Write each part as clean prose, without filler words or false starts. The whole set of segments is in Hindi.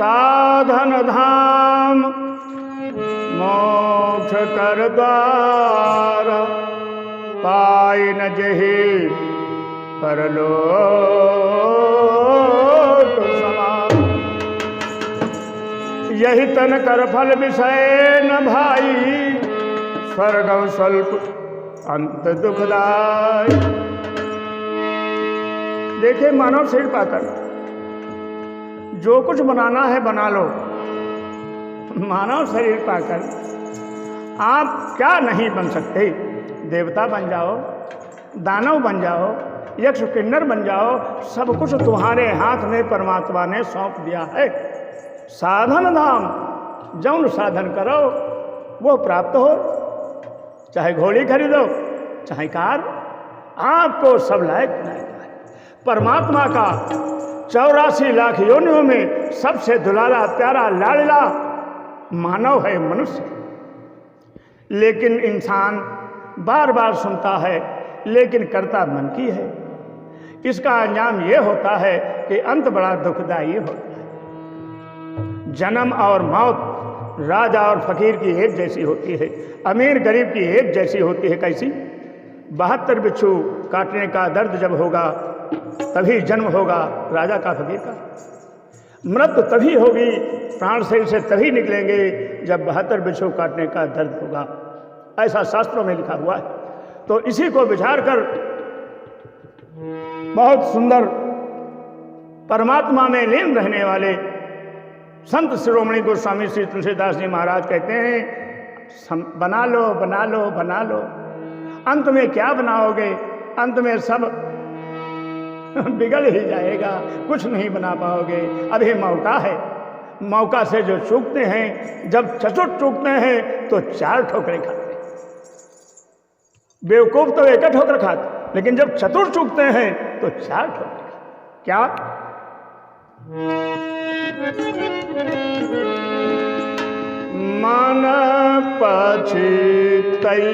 साधन धाम मोक्ष कर द्वार, पाई न जहि परलोक समान। यही तन कर फल विषय न भाई, स्वर्ग स्वल्प अंत दुखदाई। देखिए मानव शरीर पाकर जो कुछ बनाना है बना लो। मानव शरीर पाकर आप क्या नहीं बन सकते। देवता बन जाओ, दानव बन जाओ, यक्ष किन्नर बन जाओ, सब कुछ तुम्हारे हाथ में परमात्मा ने सौंप दिया है। साधन धाम, जौन साधन करो वो प्राप्त हो। चाहे घोड़ी खरीदो, चाहे कार, आपको सब लायक बनाएगा। परमात्मा का 84 लाख योनियों में सबसे दुलारा प्यारा लाडला मानव है, मनुष्य। लेकिन इंसान बार बार सुनता है लेकिन करता मन की है। इसका अंजाम ये होता है कि अंत बड़ा दुखदायी होता है। जन्म और मौत राजा और फकीर की एक जैसी होती है, अमीर गरीब की एक जैसी होती है। कैसी? 72 बिच्छू काटने का दर्द जब होगा तभी जन्म होगा राजा का, फकीर का। मृत्यु तभी होगी, प्राण शरीर से तभी निकलेंगे जब 72 बिच्छू काटने का दर्द होगा। ऐसा शास्त्रों में लिखा हुआ है। तो इसी को विचार कर बहुत सुंदर परमात्मा में लीन रहने वाले संत शिरोमणि गोस्वामी श्री तुलसीदास जी महाराज कहते हैं, बना लो बना लो बना लो। अंत में क्या बनाओगे? अंत में सब बिगड़ ही जाएगा, कुछ नहीं बना पाओगे। अभी मौका है। मौका से जो चूकते हैं, जब चतुर चूकते हैं तो 4 ठोकरें खाते हैं। बेवकूफ तो एक ठोकर खाते, लेकिन जब चतुर चूकते हैं तो 4 ठोकरें खाते। क्या? मन पछितई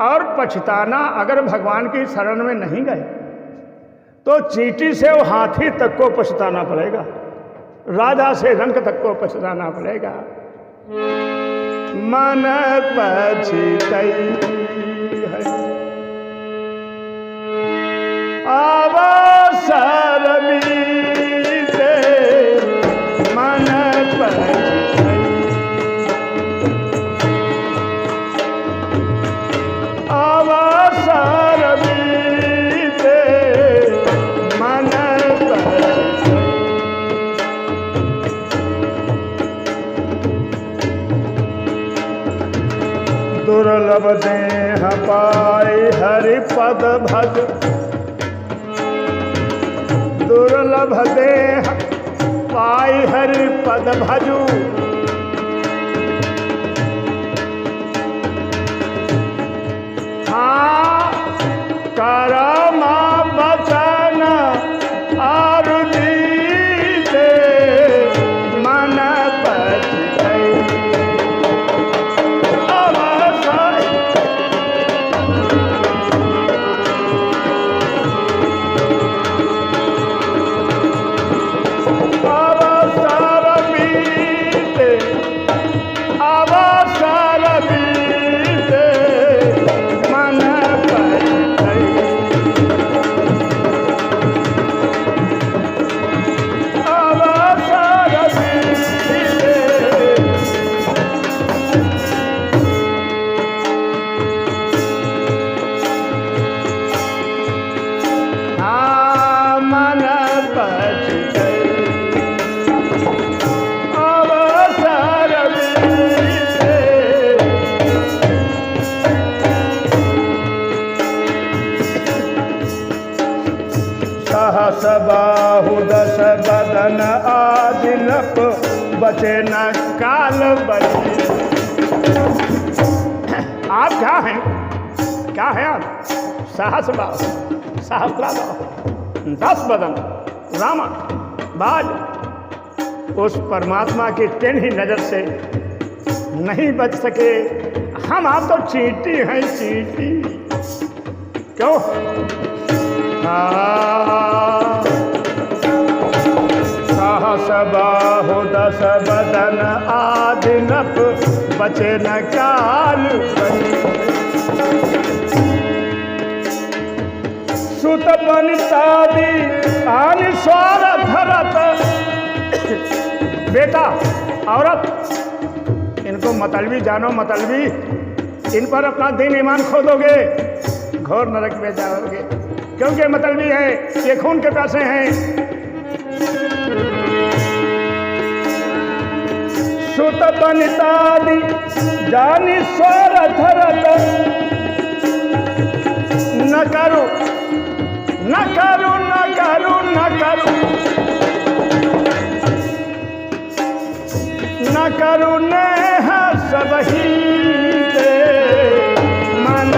और पछताना। अगर भगवान की शरण में नहीं गए तो चींटी से वो हाथी तक को पछताना पड़ेगा, राजा से रंक तक को पछताना पड़ेगा। मन पछितई है अवसर बीते, मन पछितई अवसर बीते, मन पछितई। दुर्लभ देह पाई हरि पद भज, दुर्लभ देह पाई हरि पद भजू। हाँ करम बचन और दीते, मन पछितई अवसर। अवसर बीते अवसर बीते, मन पछितई अवसर बीते। हाँ मन पछितई अवसर बीते। सहस बाहु दस बदन आदिलप, बचे न काल बचे। आप क्या हैं? क्या हैं आप? सहस बाहु, सहस्रा बाहु, 10 बदन, रामा बाज। उस परमात्मा की टेढ़ी नजर से नहीं बच सके। हम आप तो चींटी हैं, चींटी। क्यों? 10 बाहु 10 बदन आदि नप बचे न काल सुत बनितादि आनि स्वर धरत। बेटा औरत इनको मतलबी जानो, मतलबी इन पर अपना दीन ईमान खो दोगे, घोर नरक में जाओगे, क्योंकि मतलबी है, ये खून के प्यासे हैं। सुत बनितादि जानि स्वर धरत न करो न करो न करो न करो न करो नेह सबही मन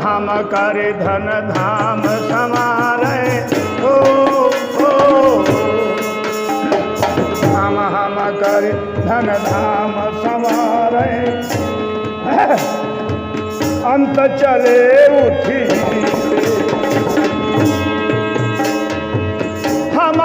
हम कर धन धाम समारे ओ हम कर धन धाम समारे अंत चले उठी हम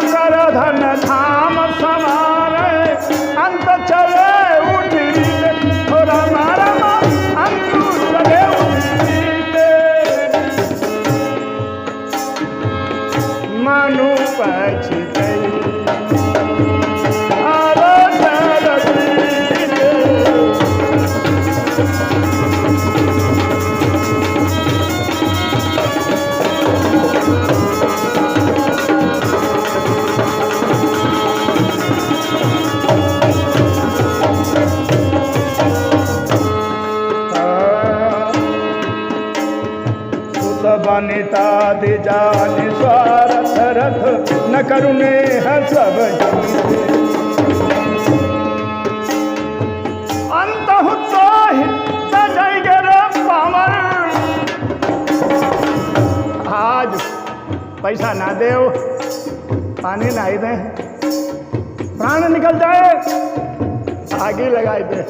कर धन धाम समारे अंत चले उठी रामा रामा अंत चले मानु पछी गई बनितादि जानि स्वार्थ रथ न करुणे सब अंत तो जाएंगे रे पावर। आज पैसा ना दे, पानी ना दे, प्राण निकल जाए, आगे लगाई दे।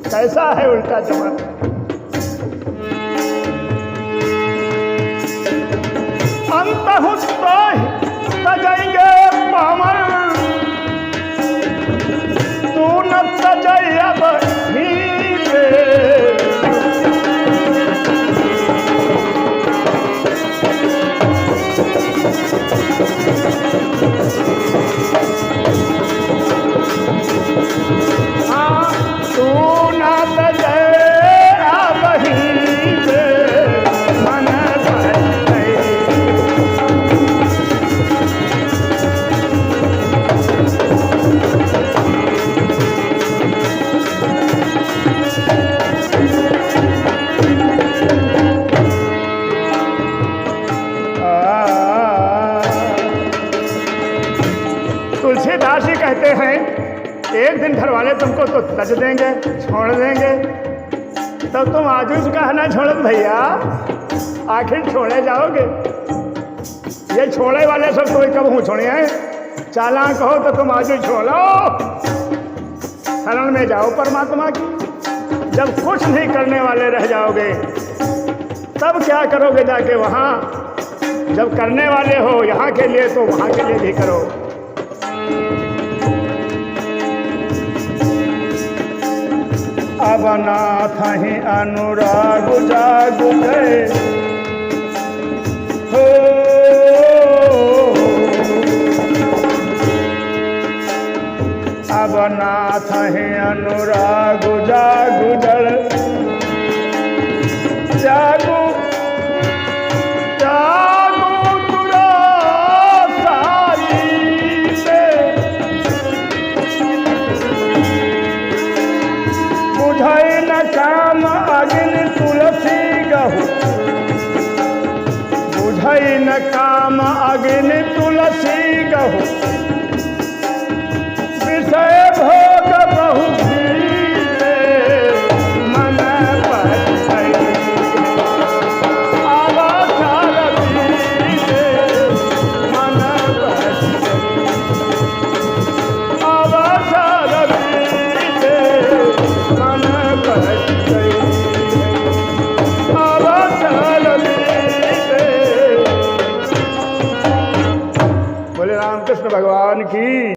कैसा है उल्टा जमाना। अंत तजाएंगे पावर तू न तजाए अब तू न तजाए अब मन तुलसीदास जी कहते हैं एक दिन घर वाले तुमको तो तज देंगे, छोड़ देंगे, तो तुम आजू से कहना छोड़ो भैया, आखिर छोड़े जाओगे। ये छोड़े वाले सब कोई कब हूँ छोड़े हैं, चालान कहो तो तुम आजू छोड़ो, शरण में जाओ परमात्मा की। जब कुछ नहीं करने वाले रह जाओगे तब क्या करोगे जाके वहाँ। जब करने वाले हो यहाँ के लिए तो वहाँ के लिए भी करो। अब नाथ ही अनुराग जाग गए हो, अब नाथ ही अनुराग जाग जल जागो जागो तुरा सारी से बुझाई न काम अग्नि तुलसी गहु, बुझाई न काम अग्नि तुलसी गहु, विषय भोग बहु भीरे, मन पछै आवाचार बीते, मन पछै आवाचार बीते, मन पछै आवाचार बीते। बोले रामकृष्ण भगवान की।